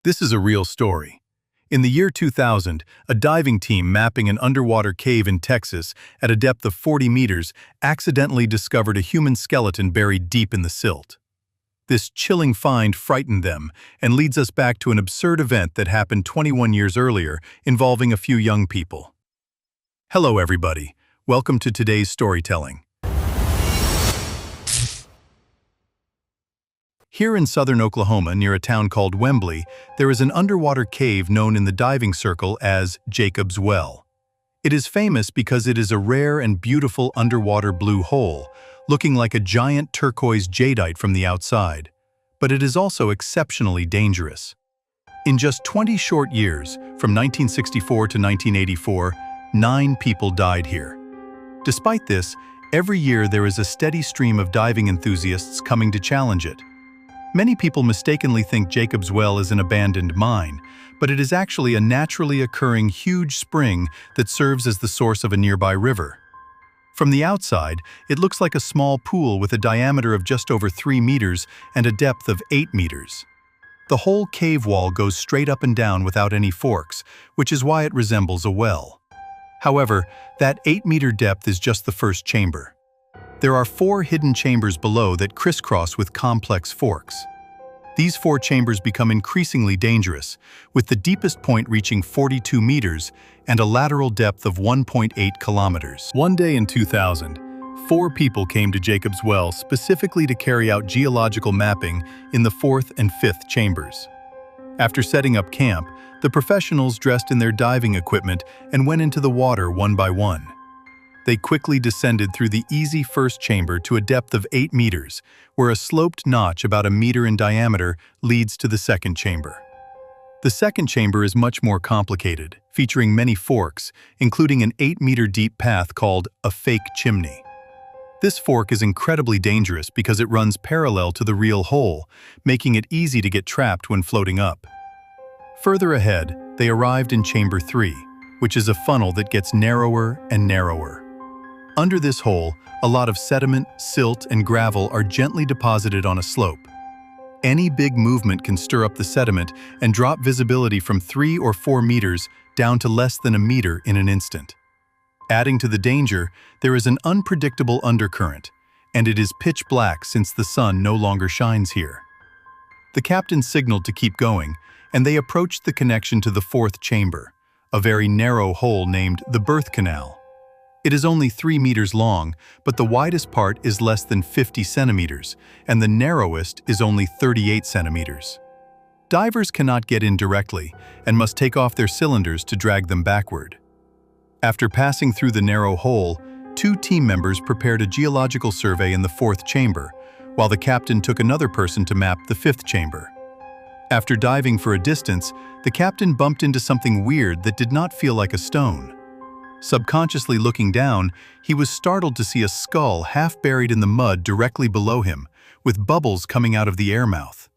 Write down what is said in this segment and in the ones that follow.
This is a real story. In the year 2000, a diving team mapping an underwater cave in Texas at a depth of 40 meters accidentally discovered a human skeleton buried deep in the silt. This chilling find frightened them and leads us back to an absurd event that happened 21 years earlier involving a few young people. Hello everybody, welcome to today's storytelling. Here in southern Oklahoma, near a town called Wembley, there is an underwater cave known in the diving circle as Jacob's Well. It is famous because it is a rare and beautiful underwater blue hole, looking like a giant turquoise jadeite from the outside. But it is also exceptionally dangerous. In just 20 short years, from 1964 to 1984, 9 people died here. Despite this, every year there is a steady stream of diving enthusiasts coming to challenge it. Many people mistakenly think Jacob's Well is an abandoned mine, but it is actually a naturally occurring huge spring that serves as the source of a nearby river. From the outside, it looks like a small pool with a diameter of just over 3 meters and a depth of 8 meters. The whole cave wall goes straight up and down without any forks, which is why it resembles a well. However, that 8-meter depth is just the first chamber. There are 4 hidden chambers below that crisscross with complex forks. These 4 chambers become increasingly dangerous, with the deepest point reaching 42 meters and a lateral depth of 1.8 kilometers. One day in 2000, 4 people came to Jacob's Well specifically to carry out geological mapping in the 4th and 5th chambers. After setting up camp, the professionals dressed in their diving equipment and went into the water one by one. They quickly descended through the easy first chamber to a depth of 8 meters, where a sloped notch about a meter in diameter leads to the second chamber. The second chamber is much more complicated, featuring many forks, including an 8-meter deep path called a fake chimney. This fork is incredibly dangerous because it runs parallel to the real hole, making it easy to get trapped when floating up. Further ahead, they arrived in Chamber 3, which is a funnel that gets narrower and narrower. Under this hole, a lot of sediment, silt, and gravel are gently deposited on a slope. Any big movement can stir up the sediment and drop visibility from 3 or 4 meters down to less than a meter in an instant. Adding to the danger, there is an unpredictable undercurrent, and it is pitch black since the sun no longer shines here. The captain signaled to keep going, and they approached the connection to the 4th chamber, a very narrow hole named the birth canal. It is only 3 meters long, but the widest part is less than 50 centimeters, and the narrowest is only 38 centimeters. Divers cannot get in directly and must take off their cylinders to drag them backward. After passing through the narrow hole, 2 team members prepared a geological survey in the 4th chamber, while the captain took another person to map the 5th chamber. After diving for a distance, the captain bumped into something weird that did not feel like a stone. Subconsciously looking down, he was startled to see a skull half buried in the mud directly below him, with bubbles coming out of the air mouth.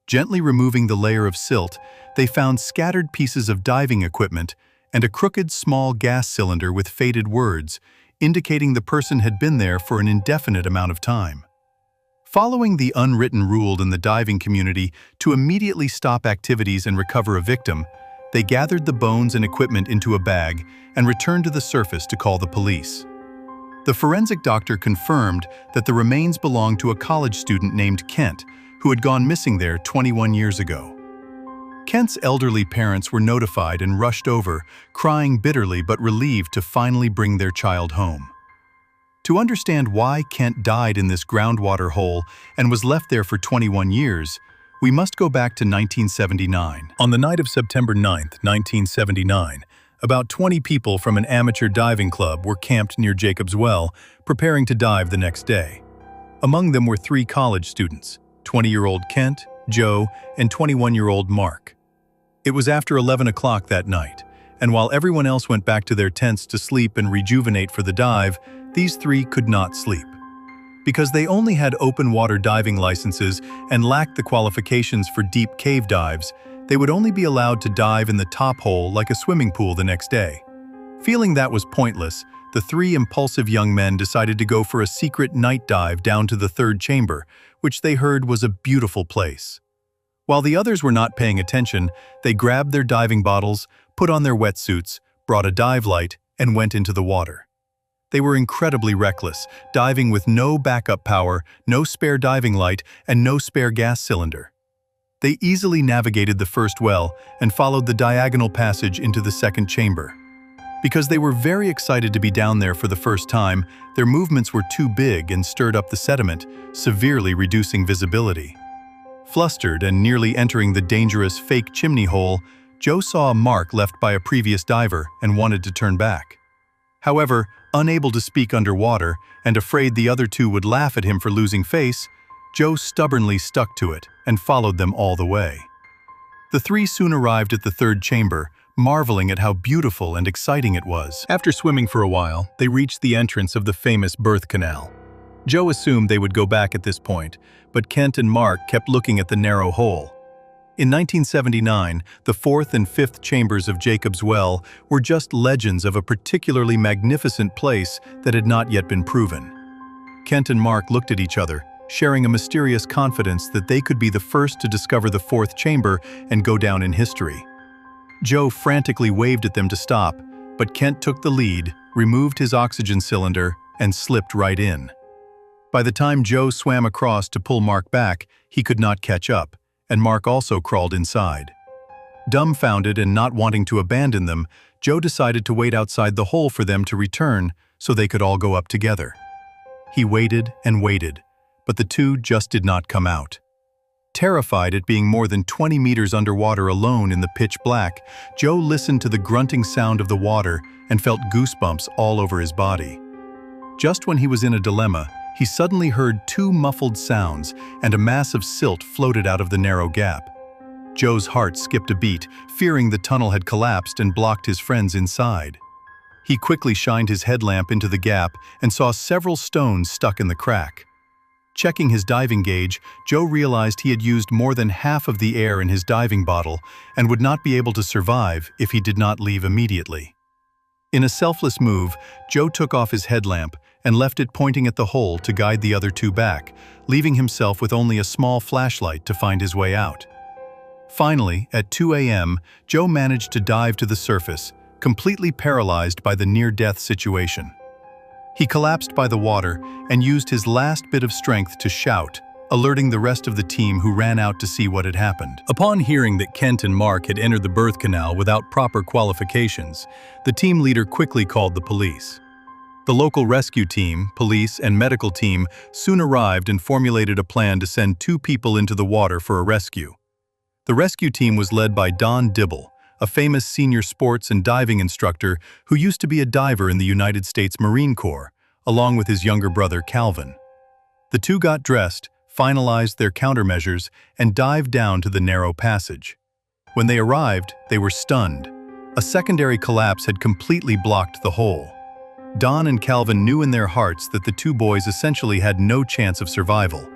Gently removing the layer of silt, they found scattered pieces of diving equipment and a crooked small gas cylinder with faded words, indicating the person had been there for an indefinite amount of time. Following the unwritten rule in the diving community to immediately stop activities and recover a victim, they gathered the bones and equipment into a bag and returned to the surface to call the police. The forensic doctor confirmed that the remains belonged to a college student named Kent, who had gone missing there 21 years ago. Kent's elderly parents were notified and rushed over, crying bitterly but relieved to finally bring their child home. To understand why Kent died in this groundwater hole and was left there for 21 years, we must go back to 1979. On the night of September 9, 1979, about 20 people from an amateur diving club were camped near Jacob's Well, preparing to dive the next day. Among them were 3 college students, 20-year-old Kent, Joe, and 21-year-old Mark. It was after 11 o'clock that night, and while everyone else went back to their tents to sleep and rejuvenate for the dive, these 3 could not sleep. Because they only had open water diving licenses and lacked the qualifications for deep cave dives, they would only be allowed to dive in the top hole like a swimming pool the next day. Feeling that was pointless, the 3 impulsive young men decided to go for a secret night dive down to the 3rd chamber, which they heard was a beautiful place. While the others were not paying attention, they grabbed their diving bottles, put on their wetsuits, brought a dive light, and went into the water. They were incredibly reckless, diving with no backup power, no spare diving light, and no spare gas cylinder. They easily navigated the first well and followed the diagonal passage into the second chamber. Because they were very excited to be down there for the first time, their movements were too big and stirred up the sediment, severely reducing visibility. Flustered and nearly entering the dangerous fake chimney hole, Joe saw a mark left by a previous diver and wanted to turn back. However, unable to speak underwater and afraid the other two would laugh at him for losing face, Joe stubbornly stuck to it and followed them all the way. The three soon arrived at the third chamber, marveling at how beautiful and exciting it was. After swimming for a while, they reached the entrance of the famous birth canal. Joe assumed they would go back at this point, but Kent and Mark kept looking at the narrow hole. In 1979, the fourth and fifth chambers of Jacob's Well were just legends of a particularly magnificent place that had not yet been proven. Kent and Mark looked at each other, sharing a mysterious confidence that they could be the first to discover the fourth chamber and go down in history. Joe frantically waved at them to stop, but Kent took the lead, removed his oxygen cylinder, and slipped right in. By the time Joe swam across to pull Mark back, he could not catch up, and Mark also crawled inside. Dumbfounded and not wanting to abandon them, Joe decided to wait outside the hole for them to return so they could all go up together. He waited and waited, but the two just did not come out. Terrified at being more than 20 meters underwater alone in the pitch black, Joe listened to the grunting sound of the water and felt goosebumps all over his body. Just when he was in a dilemma, he suddenly heard two muffled sounds and a mass of silt floated out of the narrow gap. Joe's heart skipped a beat, fearing the tunnel had collapsed and blocked his friends inside. He quickly shined his headlamp into the gap and saw several stones stuck in the crack. Checking his diving gauge, Joe realized he had used more than half of the air in his diving bottle and would not be able to survive if he did not leave immediately. In a selfless move, Joe took off his headlamp and left it pointing at the hole to guide the other two back, leaving himself with only a small flashlight to find his way out. Finally, at 2 a.m., Joe managed to dive to the surface, completely paralyzed by the near-death situation. He collapsed by the water and used his last bit of strength to shout, alerting the rest of the team who ran out to see what had happened. Upon hearing that Kent and Mark had entered the birth canal without proper qualifications, the team leader quickly called the police. The local rescue team, police, and medical team soon arrived and formulated a plan to send two people into the water for a rescue. The rescue team was led by Don Dibble, a famous senior sports and diving instructor who used to be a diver in the United States Marine Corps, along with his younger brother Calvin. The two got dressed, finalized their countermeasures, and dived down to the narrow passage. When they arrived, they were stunned. A secondary collapse had completely blocked the hole. Don and Calvin knew in their hearts that the two boys essentially had no chance of survival,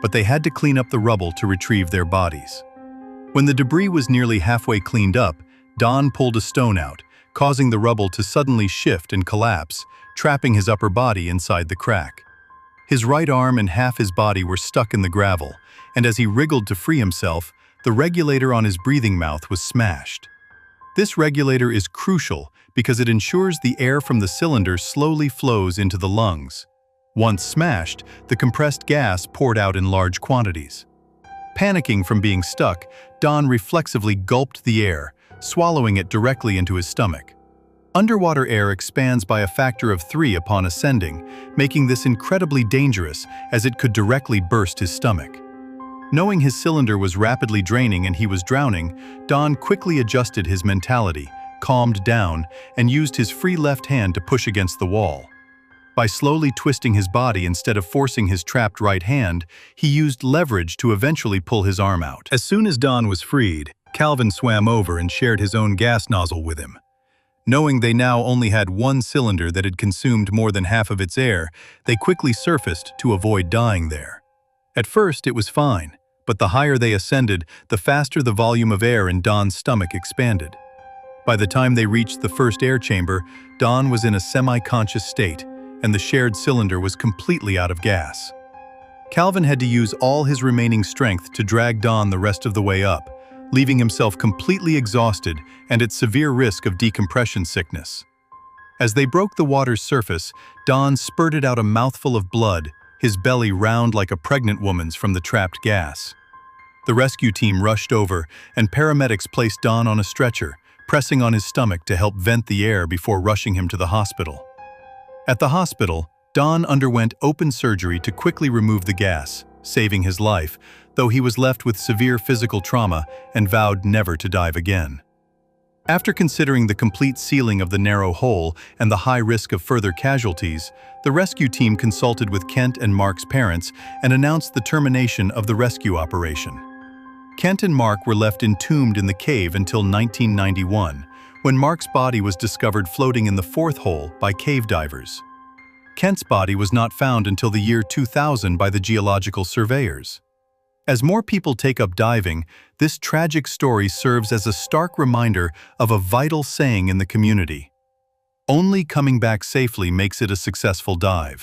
but they had to clean up the rubble to retrieve their bodies. When the debris was nearly halfway cleaned up, Don pulled a stone out, causing the rubble to suddenly shift and collapse, trapping his upper body inside the crack. His right arm and half his body were stuck in the gravel, and as he wriggled to free himself, the regulator on his breathing mouth was smashed. This regulator is crucial because it ensures the air from the cylinder slowly flows into the lungs. Once smashed, the compressed gas poured out in large quantities. Panicking from being stuck, Don reflexively gulped the air, swallowing it directly into his stomach. Underwater air expands by a factor of 3 upon ascending, making this incredibly dangerous as it could directly burst his stomach. Knowing his cylinder was rapidly draining and he was drowning, Don quickly adjusted his mentality, calmed down, and used his free left hand to push against the wall. By slowly twisting his body instead of forcing his trapped right hand, he used leverage to eventually pull his arm out. As soon as Don was freed, Calvin swam over and shared his own gas nozzle with him. Knowing they now only had one cylinder that had consumed more than half of its air, they quickly surfaced to avoid dying there. At first, it was fine, but the higher they ascended, the faster the volume of air in Don's stomach expanded. By the time they reached the first air chamber, Don was in a semi-conscious state, and the shared cylinder was completely out of gas. Calvin had to use all his remaining strength to drag Don the rest of the way up, leaving himself completely exhausted and at severe risk of decompression sickness. As they broke the water's surface, Don spurted out a mouthful of blood, his belly round like a pregnant woman's from the trapped gas. The rescue team rushed over, and paramedics placed Don on a stretcher, pressing on his stomach to help vent the air before rushing him to the hospital. At the hospital, Don underwent open surgery to quickly remove the gas, saving his life, though he was left with severe physical trauma and vowed never to dive again. After considering the complete sealing of the narrow hole and the high risk of further casualties, the rescue team consulted with Kent and Mark's parents and announced the termination of the rescue operation. Kent and Mark were left entombed in the cave until 1991, when Mark's body was discovered floating in the fourth hole by cave divers. Kent's body was not found until the year 2000 by the geological surveyors. As more people take up diving, this tragic story serves as a stark reminder of a vital saying in the community: only coming back safely makes it a successful dive.